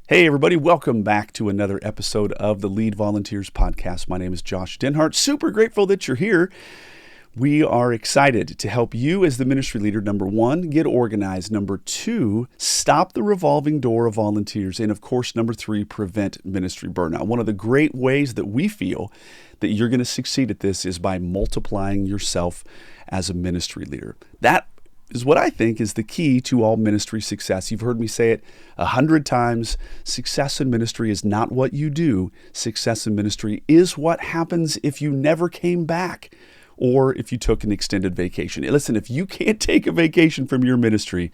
Hey, everybody, welcome back to another episode of the Lead Volunteers Podcast. My name is Josh Denhart. Super grateful that you're here. We are excited to help you as the ministry leader, number one, get organized. Number two, stop the revolving door of volunteers. And of course, number three, prevent ministry burnout. One of the great ways that we feel that you're going to succeed at this is by multiplying yourself as a ministry leader. That is what I think is the key to all ministry success. You've heard me say it 100 times. Success in ministry is not what you do. Success in ministry is what happens if you never came back or if you took an extended vacation. Listen, if you can't take a vacation from your ministry,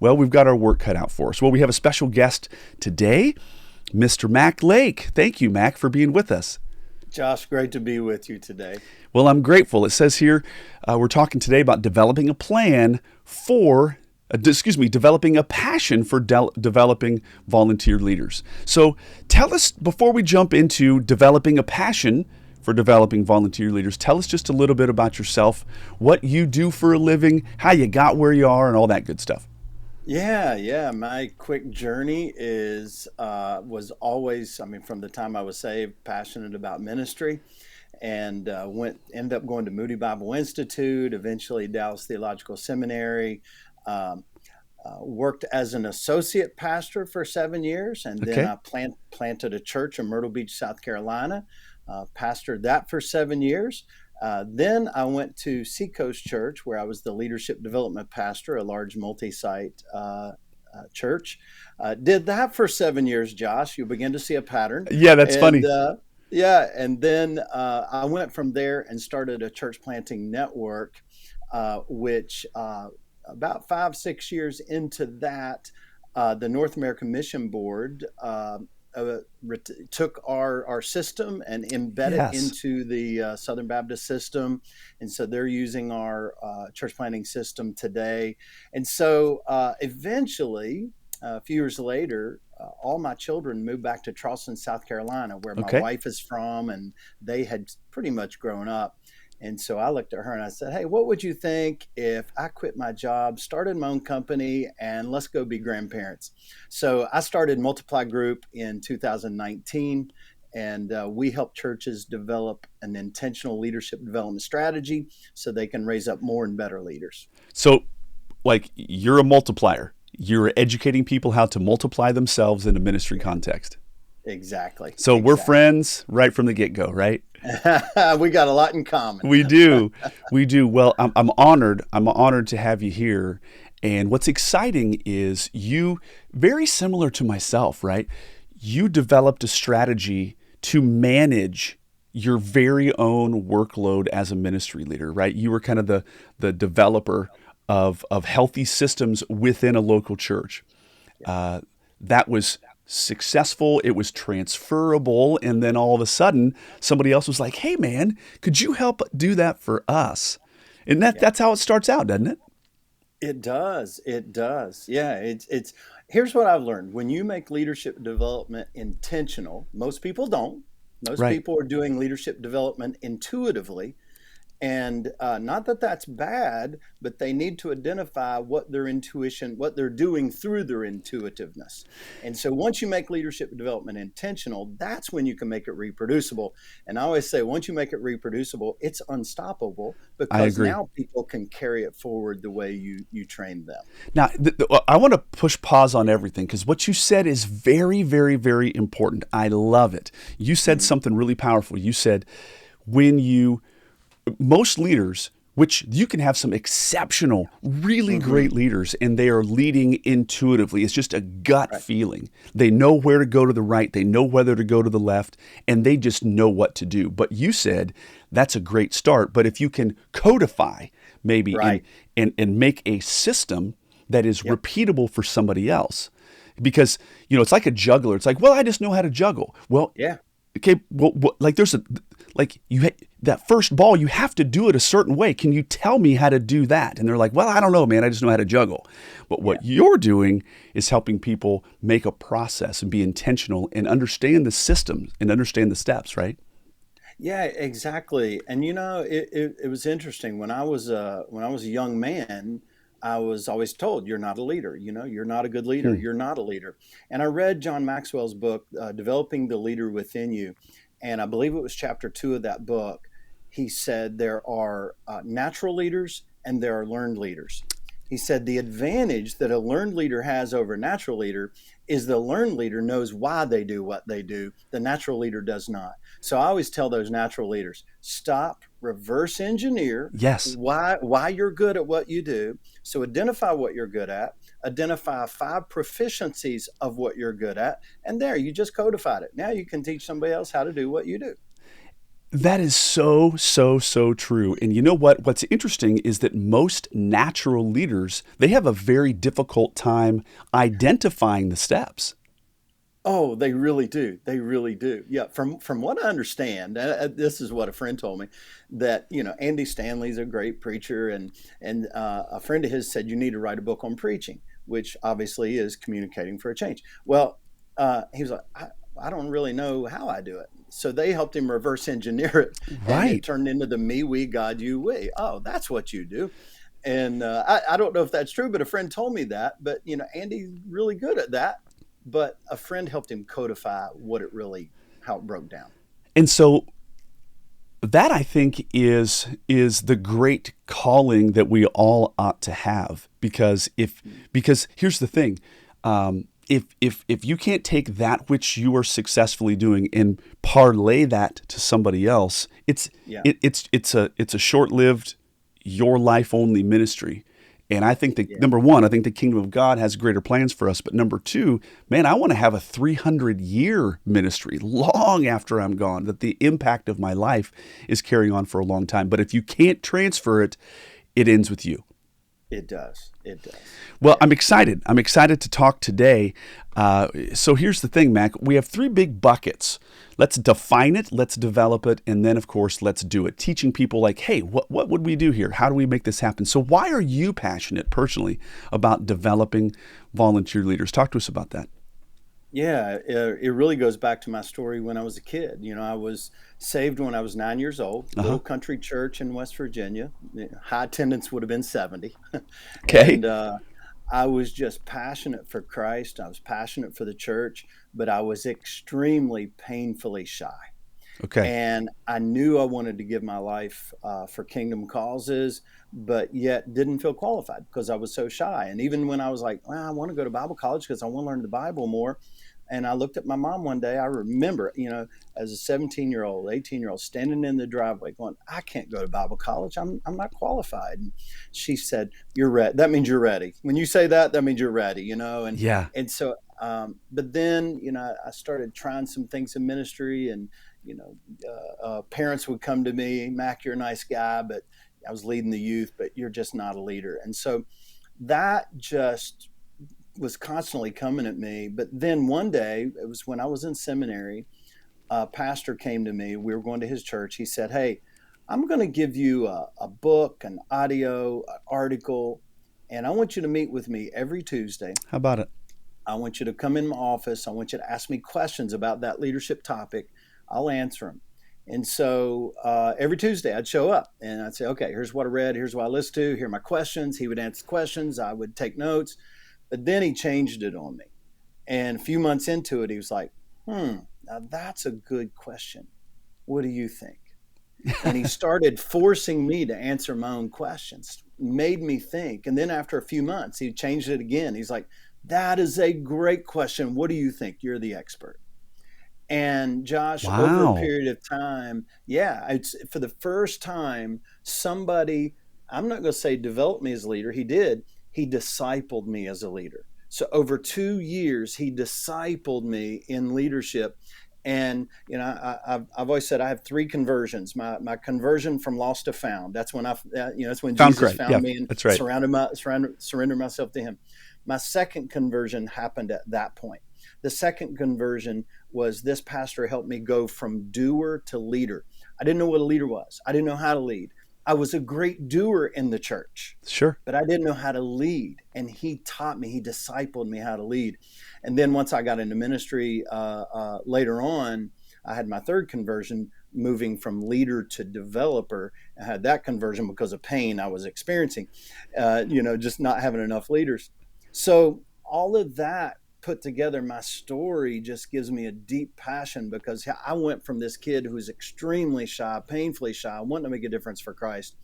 well, we've got our work cut out for us. Well, we have a special guest today, Mr. Mac Lake. Thank you, Mac, for being with us. Josh, great to be with you today. Well, I'm grateful. It says here, we're talking today about developing a plan for, developing a passion for developing volunteer leaders. So tell us, before we jump into developing a passion for developing volunteer leaders, tell us just a little bit about yourself, what you do for a living, how you got where you are, and all that good stuff. Yeah. My quick journey was always, from the time I was saved, passionate about ministry, and ended up going to Moody Bible Institute, eventually Dallas Theological Seminary. Worked as an associate pastor for 7 years, and then I planted a church in Myrtle Beach, South Carolina. Pastored that for 7 years. Then I went to Seacoast Church, where I was the leadership development pastor, a large multi-site church. Did that for 7 years, Josh. You'll begin to see a pattern. Yeah, that's funny. And then I went from there and started a church planting network, which about 5-6 years into that, the North American Mission Board took our system and embedded it into the Southern Baptist system. And so they're using our church planting system today. And so eventually, a few years later, all my children moved back to Charleston, South Carolina, where my wife is from, and they had pretty much grown up. And so I looked at her and I said, hey, what would you think if I quit my job, started my own company, and let's go be grandparents? So I started Multiply Group in 2019, and we help churches develop an intentional leadership development strategy so they can raise up more and better leaders. So, you're a multiplier. You're educating people how to multiply themselves in a ministry context. Exactly. So we're friends right from the get-go, right? We got a lot in common. We do. Well, I'm honored. I'm honored to have you here. And what's exciting is you, very similar to myself, right? You developed a strategy to manage your very own workload as a ministry leader, right? You were kind of the developer of healthy systems within a local church. That was successful, it was transferable, and then all of a sudden somebody else was like, hey man, could you help do that for us? And that's how it starts out, doesn't it? It does. Yeah, it's here's what I've learned. When you make leadership development intentional, most people don't. Most people are doing leadership development intuitively. And not that that's bad, but they need to identify what they're doing through their intuitiveness. And so once you make leadership development intentional, that's when you can make it reproducible. And I always say, once you make it reproducible, it's unstoppable, because now people can carry it forward the way you trained them. Now, I want to push pause on everything, because what you said is very, very, very important. I love it. You said something really powerful. You said most leaders, which you can have some exceptional, really great leaders, and they are leading intuitively. It's just a gut feeling. They know where to go to the right. They know whether to go to the left, and they just know what to do. But you said that's a great start. But if you can codify maybe and make a system that is repeatable for somebody else, because, it's like a juggler. It's like, well, I just know how to juggle. Well, okay, well, that first ball, you have to do it a certain way. Can you tell me how to do that? And they're like, well, I don't know, man. I just know how to juggle. But what you're doing is helping people make a process and be intentional and understand the systems and understand the steps, right? Yeah, exactly. And it was interesting when I was a young man. I was always told, you're not a leader. You're not a good leader. Hmm. You're not a leader. And I read John Maxwell's book, Developing the Leader Within You. And I believe it was chapter 2 of that book. He said there are natural leaders and there are learned leaders. He said the advantage that a learned leader has over a natural leader is the learned leader knows why they do what they do. The natural leader does not. So I always tell those natural leaders, stop, reverse engineer Yes. why you're good at what you do. So identify what you're good at, identify 5 proficiencies of what you're good at, and there, you just codified it. Now you can teach somebody else how to do what you do. That is so, so, so true. And you know what? What's interesting is that most natural leaders, they have a very difficult time identifying the steps. Oh, they really do. They really do. Yeah. From what I understand, this is what a friend told me, that Andy Stanley's a great preacher, and a friend of his said you need to write a book on preaching, which obviously is communicating for a change. Well, he was like, I don't really know how I do it. So they helped him reverse engineer it, and it turned into the me, we, God, you, we. Oh, that's what you do. And I don't know if that's true, but a friend told me that. But Andy's really good at that. But a friend helped him codify how it broke down. And so that, I think, is the great calling that we all ought to have, because here's the thing. If you can't take that which you are successfully doing and parlay that to somebody else, it's a short-lived, your life only ministry. And I think that number one, I think the kingdom of God has greater plans for us. But number two, man, I want to have a 300-year ministry long after I'm gone, that the impact of my life is carrying on for a long time. But if you can't transfer it, it ends with you. It does. It does. Well, I'm excited. I'm excited to talk today. So here's the thing, Mac. We have 3 big buckets. Let's define it, let's develop it, and then, of course, let's do it. Teaching people like, hey, what would we do here? How do we make this happen? So why are you passionate personally about developing volunteer leaders? Talk to us about that. Yeah, it really goes back to my story when I was a kid. I was saved when I was 9 years old, little country church in West Virginia. High attendance would have been 70. Okay. And I was just passionate for Christ. I was passionate for the church, but I was extremely painfully shy. Okay. And I knew I wanted to give my life for kingdom causes, but yet didn't feel qualified because I was so shy. And even when I was like, well, I want to go to Bible college because I want to learn the Bible more. And I looked at my mom one day, I remember, as a 17-year-old, 18-year-old, standing in the driveway going, I can't go to Bible college. I'm not qualified. And she said, you're ready. That means you're ready. When you say that means you're ready, And, yeah. And so, but then, I started trying some things in ministry, and, parents would come to me, Mac, you're a nice guy, but I was leading the youth, but you're just not a leader. And so that just was constantly coming at me. But then one day, it was when I was in seminary, a pastor came to me. We were going to his church. He said, hey, I'm going to give you a book, an audio, an article, and I want you to meet with me every Tuesday. How about it? I want you to come in my office. I want you to ask me questions about that leadership topic. I'll answer them. And so every Tuesday I'd show up and I'd say, okay, here's what I read. Here's what I listened to. Here are my questions. He would answer questions. I would take notes. But then he changed it on me. And a few months into it, he was like, now that's a good question. What do you think? And he started forcing me to answer my own questions, made me think. And then after a few months, he changed it again. He's like, that is a great question. What do you think? You're the expert. And Josh, over a period of time, it's for the first time, somebody, I'm not going to say developed me as a leader. He did. He discipled me as a leader. So over 2 years, he discipled me in leadership. And, I've always said I have 3 conversions. My conversion from lost to found. That's when that's when Jesus found me and that's right. surrendered myself to him. My second conversion happened at that point. The second conversion was this pastor helped me go from doer to leader. I didn't know what a leader was. I didn't know how to lead. I was a great doer in the church. Sure. But I didn't know how to lead. And he taught me, he discipled me how to lead. And then once I got into ministry later on, I had my third conversion moving from leader to developer. I had that conversion because of pain I was experiencing, just not having enough leaders. So all of that put together, my story just gives me a deep passion, because I went from this kid who's extremely shy, painfully shy, wanting to make a difference for Christ,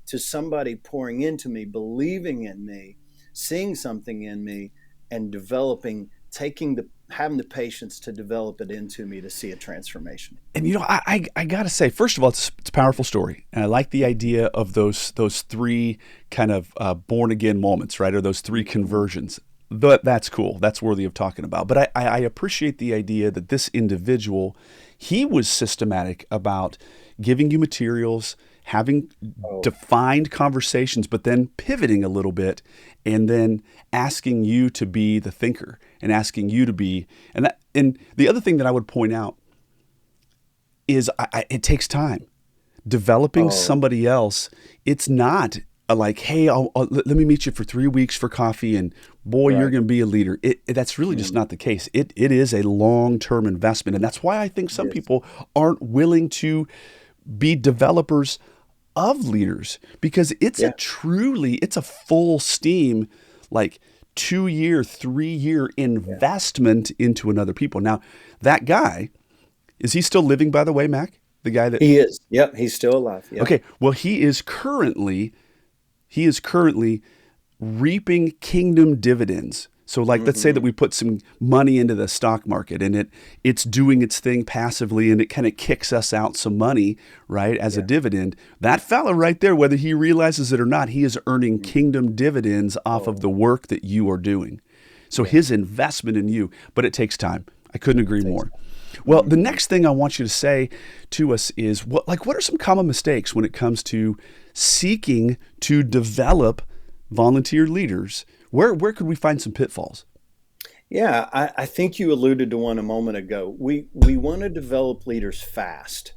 to somebody pouring into me, believing in me, seeing something in me, and developing, having the patience to develop it into me to see a transformation. And I gotta say, first of all, it's a powerful story, and I like the idea of those three kind of born again moments, right? Or those three conversions. That's cool. That's worthy of talking about. But I appreciate the idea that this individual, he was systematic about giving you materials, having defined conversations, but then pivoting a little bit, and then asking you to be the thinker, and asking you to be, and the other thing that I would point out is it takes time. Developing somebody else, it's not like, hey, let me meet you for 3 weeks for coffee, and boy, you're going to be a leader. That's really just not the case. It is a long-term investment, and that's why I think some people aren't willing to be developers of leaders, because it's a full steam, like 2-year, 3-year investment into another people. Now, that guy, is he still living, by the way, Mac? The guy that he is. Yep, he's still alive. Yep. Okay. Well, he is currently reaping kingdom dividends. So like, let's say that we put some money into the stock market, and it's doing its thing passively, and it kind of kicks us out some money, right, as a dividend. That fella right there, whether he realizes it or not, he is earning kingdom dividends off of the work that you are doing. So his investment in you, but it takes time. I couldn't agree more. Well, the next thing I want you to say to us is, what are some common mistakes when it comes to seeking to develop volunteer leaders? Where could we find some pitfalls? Yeah, I think you alluded to one a moment ago. We want to develop leaders fast.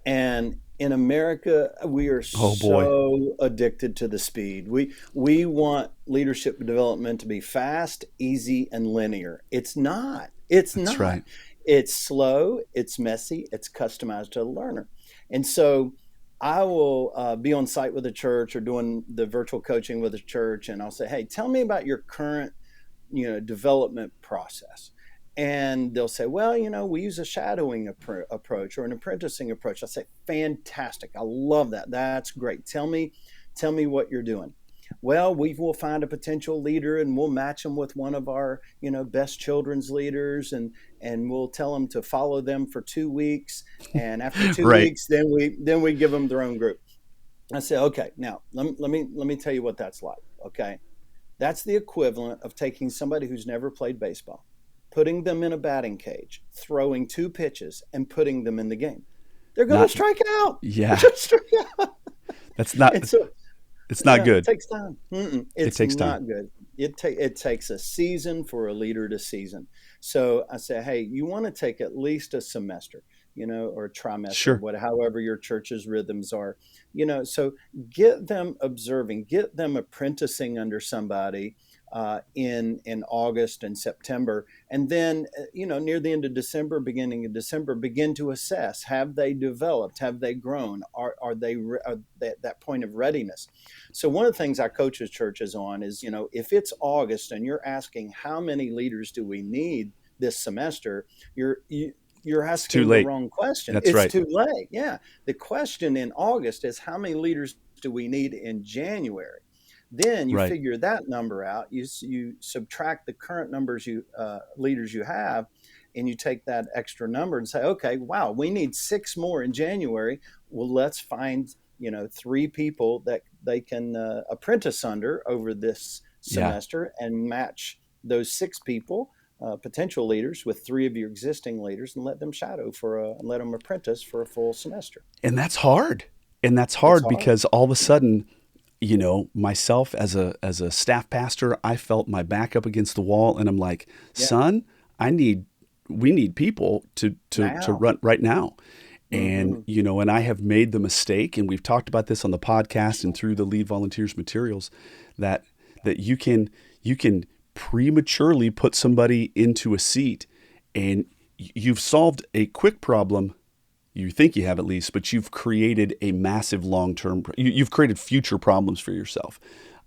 And in America, we are so addicted to the speed. We want leadership development to be fast, easy, and linear. It's not. That's right. It's slow, it's messy, it's customized to the learner. And so I will be on site with a church or doing the virtual coaching with a church, and I'll say, hey, tell me about your current, development process. And they'll say, well, we use a shadowing approach or an apprenticing approach. I say, fantastic. I love that. That's great. Tell me what you're doing. Well, we will find a potential leader, and we'll match them with one of our, best children's leaders, and we'll tell them to follow them for 2 weeks. And after 2 weeks, then we give them their own group. I say, okay, now let me tell you what that's like. Okay, that's the equivalent of taking somebody who's never played baseball, putting them in a batting cage, throwing 2 pitches, and putting them in the game. They're going to strike out. Yeah, that's not. It's not good. It takes time. It takes not time. Good. It takes a season for a leader to season. So I say, hey, you want to take at least a semester, or a trimester, however your church's rhythms are, so get them observing, get them apprenticing under somebody in August and September. And then, near the end of December, beginning of December, begin to assess, have they developed? Have they grown? Are they at that point of readiness? So one of the things I coach churches on is, if it's August and you're asking how many leaders do we need this semester, you're asking the wrong question. That's right. It's too late. Yeah. The question in August is, how many leaders do we need in January? Then you figure that number out. You subtract the current numbers leaders you have, and you take that extra number and say, okay, wow, we need 6 more in January. Well, let's find 3 people that they can apprentice under over this semester, and match those 6 people, potential leaders, with 3 of your existing leaders, and let them shadow and let them apprentice for a full semester. And that's hard. Because all of a sudden, myself as a staff pastor, I felt my back up against the wall, and I'm like, son, we need people to run right now. And, and I have made the mistake, and we've talked about this on the podcast and through the Lead Volunteers materials, that you can prematurely put somebody into a seat, and you've solved a quick problem. You think you have at least, but you've created a massive long-term, you've created future problems for yourself.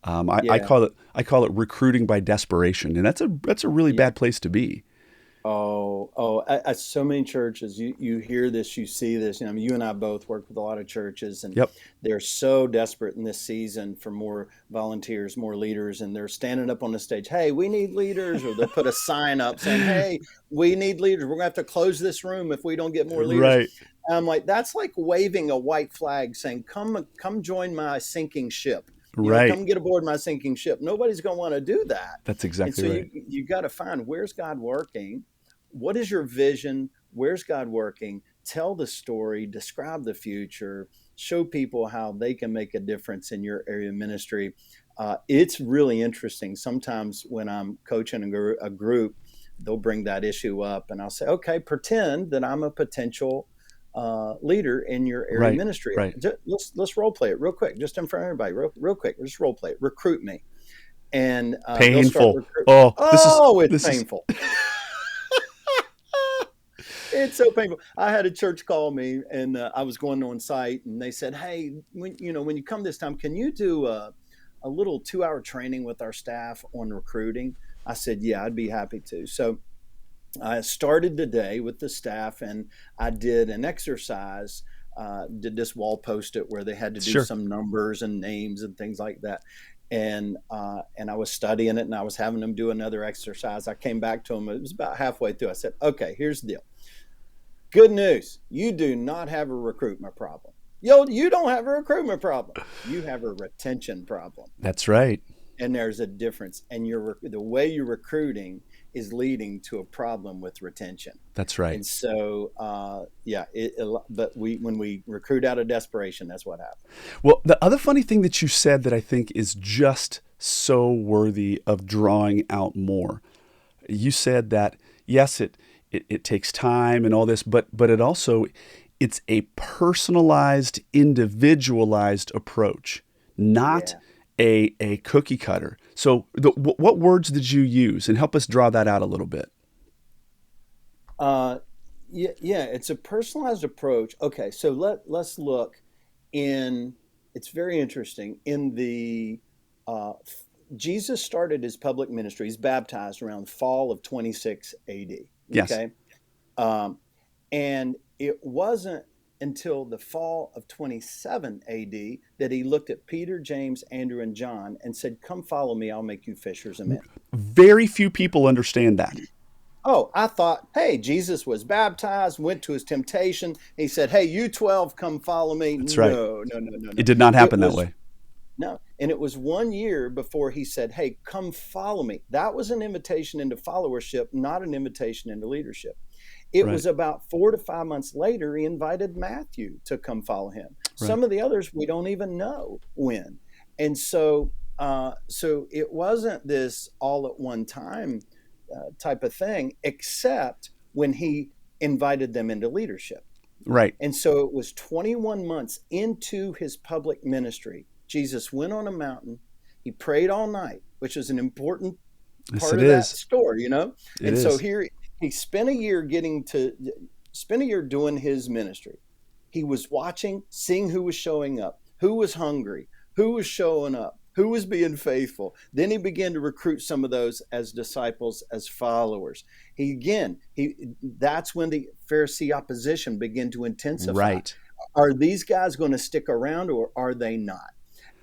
I Yeah. call it recruiting by desperation, and that's a really bad place to be. At so many churches, you hear this, you see this. I mean, you and I both work with a lot of churches, and Yep. they're so desperate in this season for more volunteers, more leaders, and they're standing up on the stage. Hey, we need leaders, or they'll put a sign up saying, "Hey, we need leaders. We're gonna have to close this room if we don't get more leaders." Right. And I'm like, that's like waving a white flag, saying, "Come join my sinking ship." Right. Come get aboard my sinking ship. Nobody's going to want to do that. That's And so exactly right. you got to find, where's God working? What is your vision? Where's God working? Tell the story, describe the future, show people how they can make a difference in your area of ministry. It's really interesting. Sometimes when I'm coaching a group, they'll bring that issue up, and I'll say, okay, pretend that I'm a potential leader in your area of Right. ministry. Right. Let's role play it real quick, just in front of everybody, real quick. Just role play it. Recruit me, and they'll start Painful. recruiting. Oh, It's this is painful. It's so painful. I had a church call me, and I was going on site, and they said, "Hey, when you come this time, can you do a little 2-hour training with our staff on recruiting?" I said, "Yeah, I'd be happy to." So I started today with the staff, and I did an exercise. Did this wall post-it where they had to do Sure. some numbers and names and things like that. And I was studying it, and I was having them do another exercise. I came back to them. It was about halfway through. I said, "Okay, here's the deal. Good news. You do not have a recruitment problem. You don't have a recruitment problem. You have a retention problem." That's right. And there's a difference. And the way you're recruiting is leading to a problem with retention. That's right. And so, when we recruit out of desperation, that's what happens. Well, the other funny thing that you said that I think is just so worthy of drawing out more, you said that, yes, it takes time and all this, but it's a personalized, individualized approach, not a cookie cutter. So what words did you use? And help us draw that out a little bit. It's a personalized approach. Okay, so let's look in. It's very interesting. In the Jesus started his public ministry. He's baptized around fall of 26 AD. Yes. Okay, and it wasn't until the fall of 27 AD that he looked at Peter, James, Andrew, and John and said, "Come follow me. I'll make you fishers of men." Very few people understand that. Oh, I thought, hey, Jesus was baptized, went to his temptation. He said, "Hey, you 12, come follow me." That's right. No. It did not happen that way. No. And it was 1 year before he said, "Hey, come follow me." That was an invitation into followership, not an invitation into leadership. It was about 4 to 5 months later, he invited Matthew to come follow him. Right. Some of the others, we don't even know when. And so it wasn't this all at one time type of thing, except when he invited them into leadership. Right. And so it was 21 months into his public ministry. Jesus went on a mountain. He prayed all night, which is an important part of that story, So here he spent a year doing his ministry. He was watching, seeing who was showing up, who was hungry, who was showing up, who was being faithful. Then he began to recruit some of those as disciples, as followers. That's when the Pharisee opposition began to intensify. Right. Are these guys going to stick around, or are they not?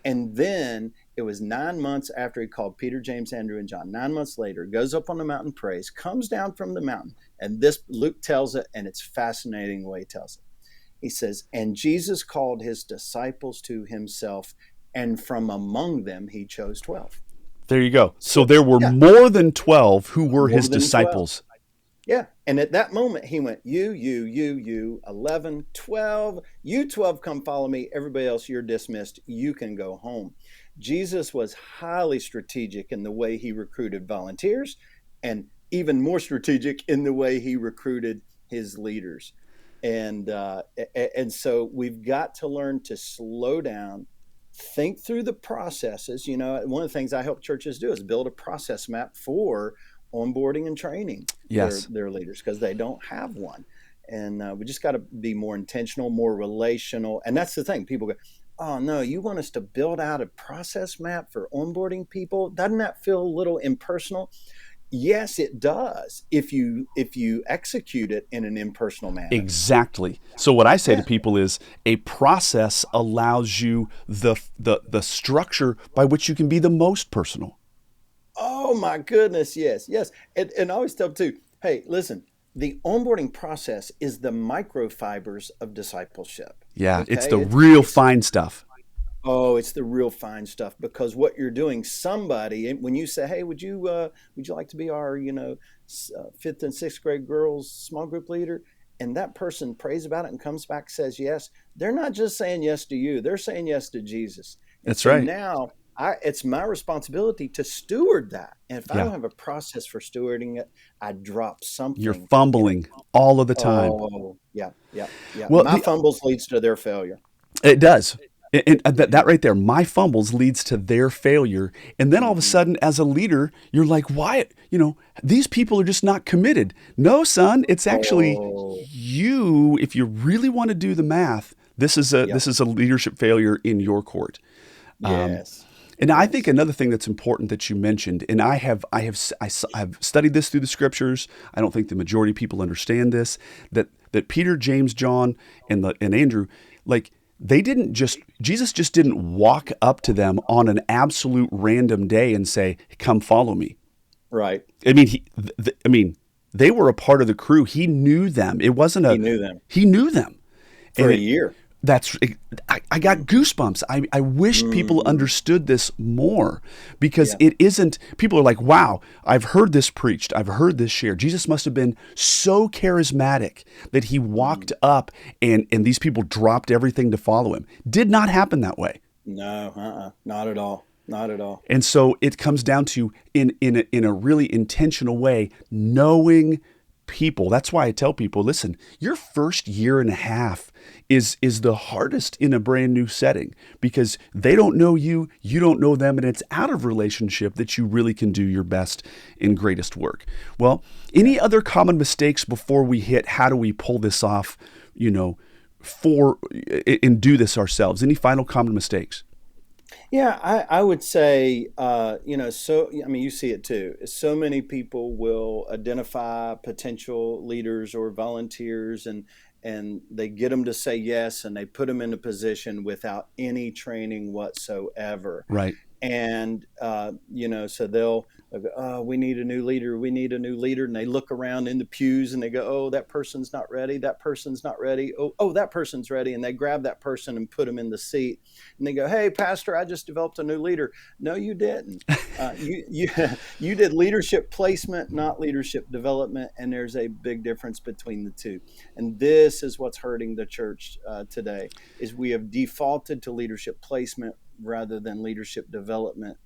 And then it was 9 months after he called Peter, James, Andrew, and John. 9 months later, goes up on the mountain, prays, comes down from the mountain. And this, Luke tells it, and it's fascinating the way he tells it. He says, "And Jesus called his disciples to himself, and from among them he chose 12. There you go. So there were more than 12 who were his disciples. 12. Yeah. And at that moment, he went, you, 11, 12, you 12 come follow me. Everybody else, you're dismissed. You can go home. Jesus was highly strategic in the way he recruited volunteers, and even more strategic in the way he recruited his leaders. And so we've got to learn to slow down, think through the processes. One of the things I help churches do is build a process map for onboarding and training their leaders, because they don't have one. we just got to be more intentional, more relational. And that's the thing. People go, oh no, you want us to build out a process map for onboarding people? Doesn't that feel a little impersonal? Yes, it does if you execute it in an impersonal manner. Exactly. So what I say to people is a process allows you the structure by which you can be the most personal. Oh my goodness, yes, yes. And I always tell them too, hey, listen, the onboarding process is the microfibers of discipleship. Yeah, it's Okay. the real fine stuff. Oh, it's the real fine stuff, because what you're doing, somebody, when you say, hey, would you like to be our, fifth and sixth grade girls small group leader? And that person prays about it and comes back, says yes. They're not just saying yes to you. They're saying yes to Jesus. And That's so right. now it's my responsibility to steward that. And if I Yeah. don't have a process for stewarding it, I drop something. You're fumbling all of the time. Oh, yeah. Well, my fumbles leads to their failure. It does. And that right there, my fumbles leads to their failure. And then all of a sudden, as a leader, you're like, why, these people are just not committed. No, son, it's actually you. If you really want to do the math, this is a leadership failure in your court. Yes. And I think another thing that's important that you mentioned, and I've studied this through the scriptures. I don't think the majority of people understand this, that Peter, James, John, and Andrew, like, Jesus just didn't walk up to them on an absolute random day and say, come follow me. Right. I mean, they were a part of the crew. He knew them. He knew them. He knew them. For a year. I got goosebumps. I wish people understood this more, because it isn't, people are like, wow, I've heard this preached. I've heard this shared. Jesus must have been so charismatic that he walked up and these people dropped everything to follow him. Did not happen that way. No, not at all. Not at all. And so it comes down to, in a really intentional way, knowing people. That's why I tell people, listen, your first year and a half is the hardest in a brand new setting, because they don't know you, you don't know them, and it's out of relationship that you really can do your best and greatest work. Well, any other common mistakes before we hit how do we pull this off, and do this ourselves? Any final common mistakes? Yeah, I would say, you see it too. So many people will identify potential leaders or volunteers, and they get them to say yes, and they put them in a position without any training whatsoever. Right. And, so they'll go, oh, we need a new leader. We need a new leader. And they look around in the pews and they go, oh, that person's not ready. That person's not ready. Oh, that person's ready. And they grab that person and put them in the seat. And they go, hey, pastor, I just developed a new leader. No, you didn't. You did leadership placement, not leadership development. And there's a big difference between the two. And this is what's hurting the church today, is we have defaulted to leadership placement rather than leadership development.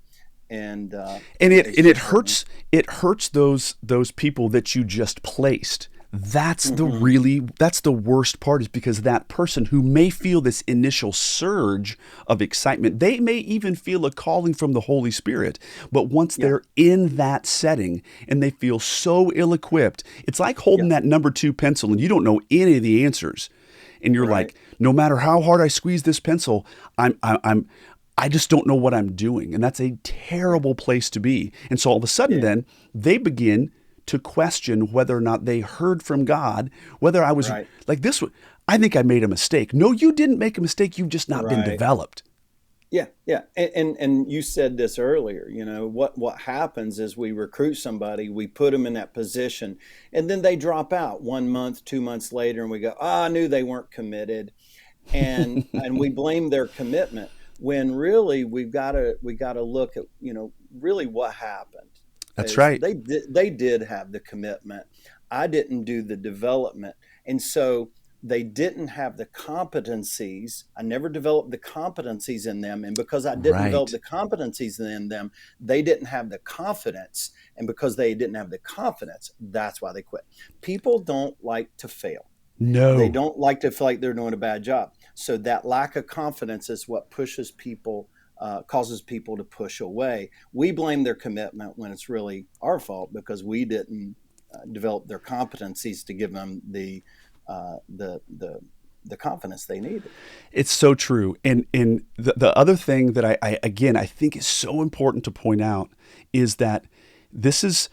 And it hurts those people that you just placed. That's that's the worst part, is because that person who may feel this initial surge of excitement, they may even feel a calling from the Holy Spirit, but once they're in that setting and they feel so ill-equipped, it's like holding that number 2 pencil and you don't know any of the answers. And you're like, no matter how hard I squeeze this pencil, I just don't know what I'm doing. And that's a terrible place to be. And so all of a sudden then they begin to question whether or not they heard from God, whether I was like this. I think I made a mistake. No, you didn't make a mistake. You've just not been developed. Yeah. And you said this earlier, what happens is we recruit somebody, we put them in that position, and then they drop out 1 month, 2 months later, and we go, I knew they weren't committed. And we blame their commitment, when really we got to look at, really what happened. That's right. They did have the commitment. I didn't do the development. And so they didn't have the competencies. I never developed the competencies in them. And because I didn't develop the competencies in them, they didn't have the confidence. And because they didn't have the confidence, that's why they quit. People don't like to fail. No. They don't like to feel like they're doing a bad job. So that lack of confidence is what pushes people, causes people to push away. We blame their commitment when it's really our fault, because we didn't develop their competencies to give them the the confidence they needed. It's so true. And the other thing that I think is so important to point out is that this is,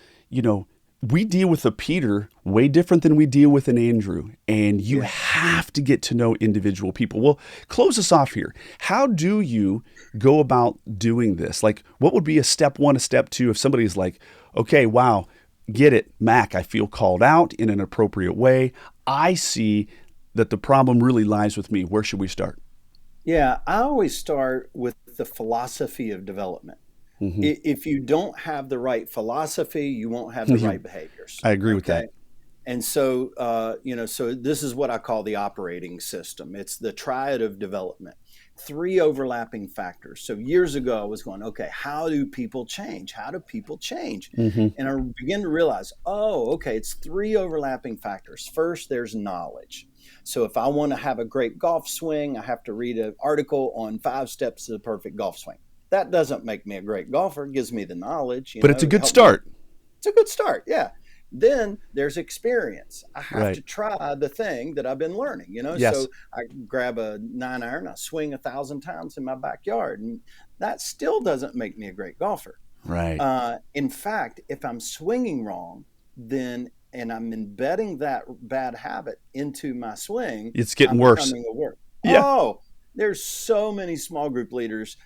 we deal with a Peter way different than we deal with an Andrew. And you have to get to know individual people. Well, close us off here. How do you go about doing this? Like, what would be a step one, a step two if somebody's like, okay, wow, get it, Mac, I feel called out in an appropriate way. I see that the problem really lies with me. Where should we start? Yeah, I always start with the philosophy of development. Mm-hmm. If you don't have the right philosophy, you won't have the right behaviors. I agree with that. And so, so this is what I call the operating system. It's the triad of development. 3 overlapping factors. So years ago, I was going, okay, how do people change? How do people change? Mm-hmm. And I began to realize, it's 3 overlapping factors. First, there's knowledge. So if I want to have a great golf swing, I have to read an article on 5 steps to the perfect golf swing. That doesn't make me a great golfer. It gives me the knowledge. But it's a good start. It's a good start, yeah. Then there's experience. I have to try the thing that I've been learning, Yes. So I grab a 9-iron, I swing 1,000 times in my backyard, and that still doesn't make me a great golfer. Right. In fact, if I'm swinging wrong, and I'm embedding that bad habit into my swing, it's getting worse. Yeah. There's so many small group leaders,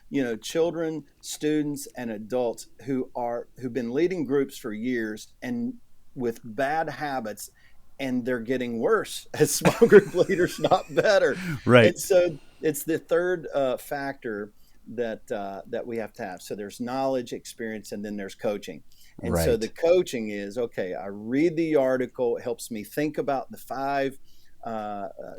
children, students, and adults who've been leading groups for years and with bad habits, and they're getting worse as small group leaders, not better. Right. And so it's the third factor that we have to have. So there's knowledge, experience, and then there's coaching. And so the coaching is, okay, I read the article, it helps me think about the 5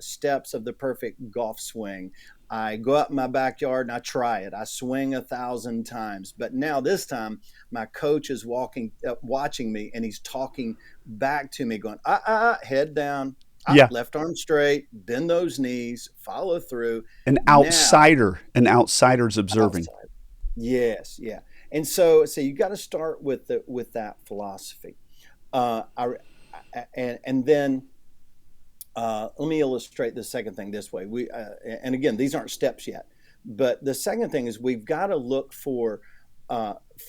steps of the perfect golf swing. I go out in my backyard and I try it. I swing 1,000 times. But now this time, my coach is watching me, and he's talking back to me going, head down, left arm straight, bend those knees, follow through. An outsider's observing. Outside. Yes, yeah. And so you got to start with that philosophy. And then let me illustrate the second thing this way. And again, these aren't steps yet, but the second thing is we've got to look for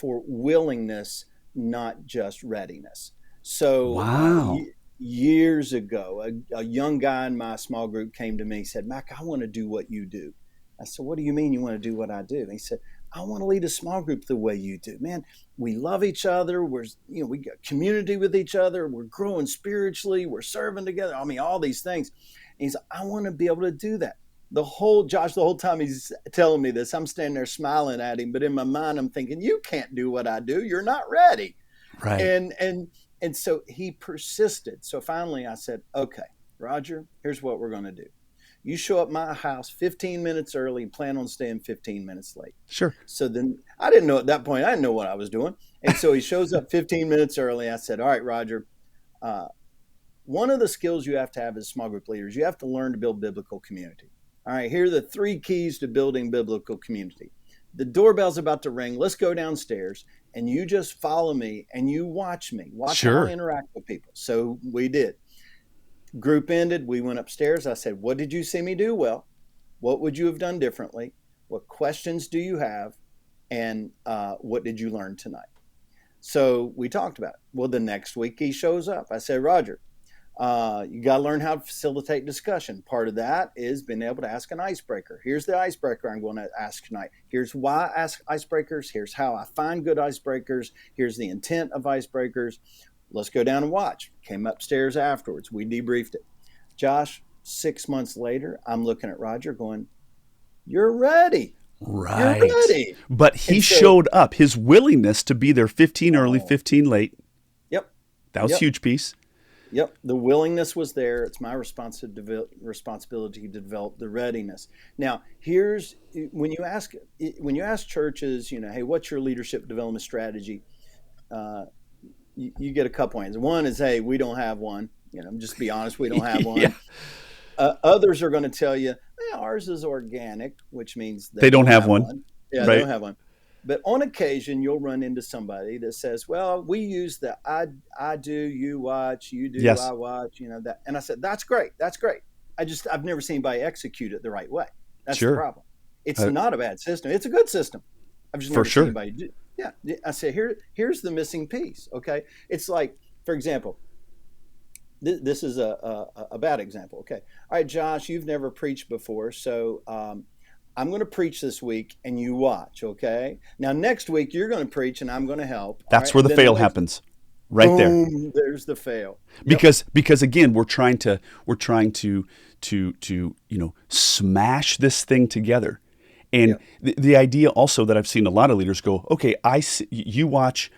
willingness, not just readiness. So years ago, a young guy in my small group came to me and said, Mac, I want to do what you do. I said, what do you mean you want to do what I do? And he said, I want to lead a small group the way you do. Man, we love each other. We got community with each other. We're growing spiritually. We're serving together. I mean, all these things. And he said, I want to be able to do that. The whole time he's telling me this, I'm standing there smiling at him. But in my mind, I'm thinking, you can't do what I do. You're not ready. Right. And so he persisted. So finally I said, okay, Roger, here's what we're going to do. You show up at my house 15 minutes early and plan on staying 15 minutes late. Sure. So then I didn't know at that point, I didn't know what I was doing. And so he shows up 15 minutes early. I said, all right, Roger, one of the skills you have to have as small group leaders, you have to learn to build biblical community. All right, here are the 3 keys to building biblical community. The doorbell's about to ring. Let's go downstairs and you just follow me and you watch me. Watch how I interact with people. So we did. Group ended. We went upstairs. I said, what did you see me do well? What would you have done differently? What questions do you have? And what did you learn tonight? So we talked about it. Well, the next week he shows up. I said, Roger, you got to learn how to facilitate discussion. Part of that is being able to ask an icebreaker. Here's the icebreaker I'm going to ask tonight. Here's why I ask icebreakers. Here's how I find good icebreakers. Here's the intent of icebreakers. Let's go down and watch. Came upstairs afterwards. We debriefed it. Josh, 6 months later, I'm looking at Roger going, you're ready. Right. You're ready. But he showed up. His willingness to be there 15 early, 15 late. Yep. That was a huge piece. Yep. The willingness was there. It's my responsibility to develop the readiness. Now, here's when you ask churches, hey, what's your leadership development strategy? You get a couple answers. One is, hey, we don't have one. Just be honest, we don't have one. Yeah. Others are going to tell you, ours is organic, which means they don't have one. Yeah, right. They don't have one. But on occasion, you'll run into somebody that says, well, we use the I do, you watch, you do, I Yes. watch, that. And I said, that's great. That's great. I've never seen anybody execute it the right way. That's the Sure. problem. It's not a bad system. It's a good system. I've just For never sure. seen anybody do. Yeah. I say, here's the missing piece. Okay. It's like, for example, this is a bad example. Okay. All right, Josh, you've never preached before. So, I'm going to preach this week and you watch, okay? Now, next week, you're going to preach and I'm going to help. That's where the fail happens. Right boom, there's the fail. Because again, we're trying to smash this thing together. And the idea also that I've seen a lot of leaders go, okay, you watch,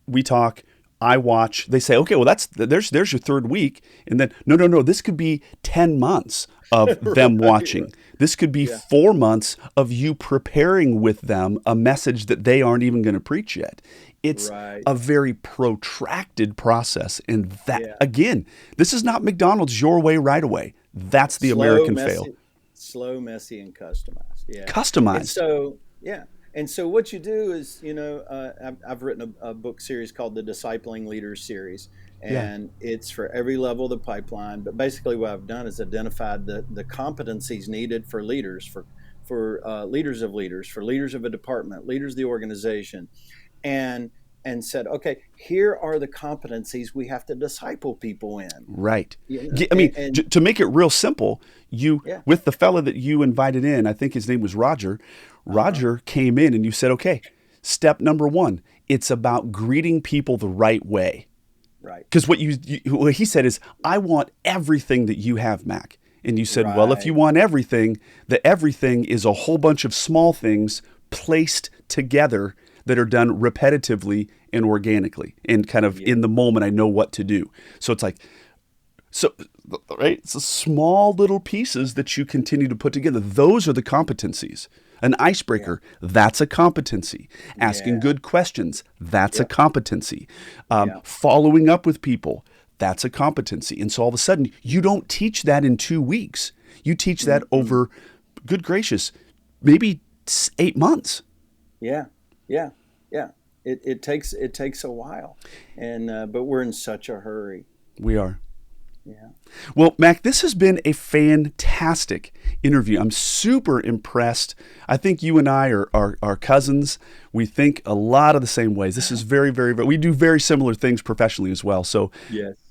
we talk, I watch. They say, okay, well, there's your third week. And then, no, this could be 10 months of them watching. This could be 4 months of you preparing with them a message that they aren't even going to preach yet. It's a very protracted process. And that, again, this is not McDonald's your way, right away. That's the American fail. Slow, messy, and customized. Yeah. Customized. And so, And so what you do is, I've written a book series called the Discipling Leaders series, and it's for every level of the pipeline. But basically what I've done is identified the competencies needed for leaders, for leaders of leaders, for leaders of a department, leaders of the organization, and said, okay, here are the competencies we have to disciple people in. Right. To make it real simple, with the fella that you invited in, I think his name was Roger. Roger came in and you said, okay, step number 1, it's about greeting people the right way. Right. Because what he said is, I want everything that you have, Mac. And you said, well, if you want everything, the everything is a whole bunch of small things placed together that are done repetitively and organically and kind of in the moment. I know what to do. So it's like, right? It's small little pieces that you continue to put together. Those are the competencies. An icebreaker, that's a competency. Asking good questions, that's a competency. Following up with people, that's a competency. And so all of a sudden, you don't teach that in 2 weeks. You teach that over, good gracious, maybe 8 months. Yeah. It takes a while, and but we're in such a hurry. We are. Yeah. Well, Mac, this has been a fantastic interview. I'm super impressed. I think you and I are cousins. We think a lot of the same ways. This is very, very, very, we do very similar things professionally as well. So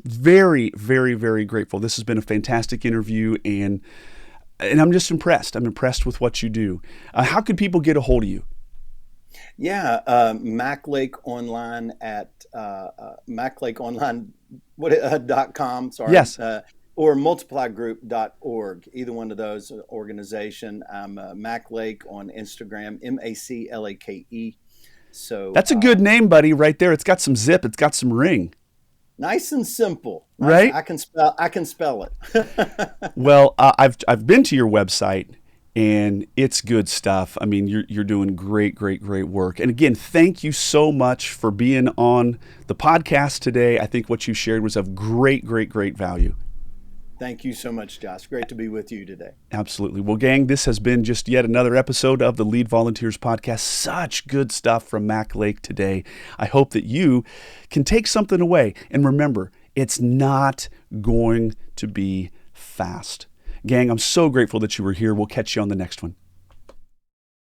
very, very, very grateful. This has been a fantastic interview, and I'm just impressed. I'm impressed with what you do. How could people get a hold of you? Mac Lake Online at maclakeonline.com. Sorry. Yes. Or multiplygroup.org. Either one of those organization. I'm Mac Lake on Instagram, MACLAKE. So that's a good name, buddy, right there. It's got some zip. It's got some ring. Nice and simple. Right? I can spell it. Well, I've been to your website. And it's good stuff. I mean, you're doing great work. And again, thank you so much for being on the podcast today. I think what you shared was of great value. Thank you so much, Josh. Great to be with you today. Absolutely. Well, gang, this has been just yet another episode of the Lead Volunteers podcast. Such good stuff from Mac Lake today. I hope that you can take something away. And remember, it's not going to be fast. Gang, I'm so grateful that you were here. We'll catch you on the next one.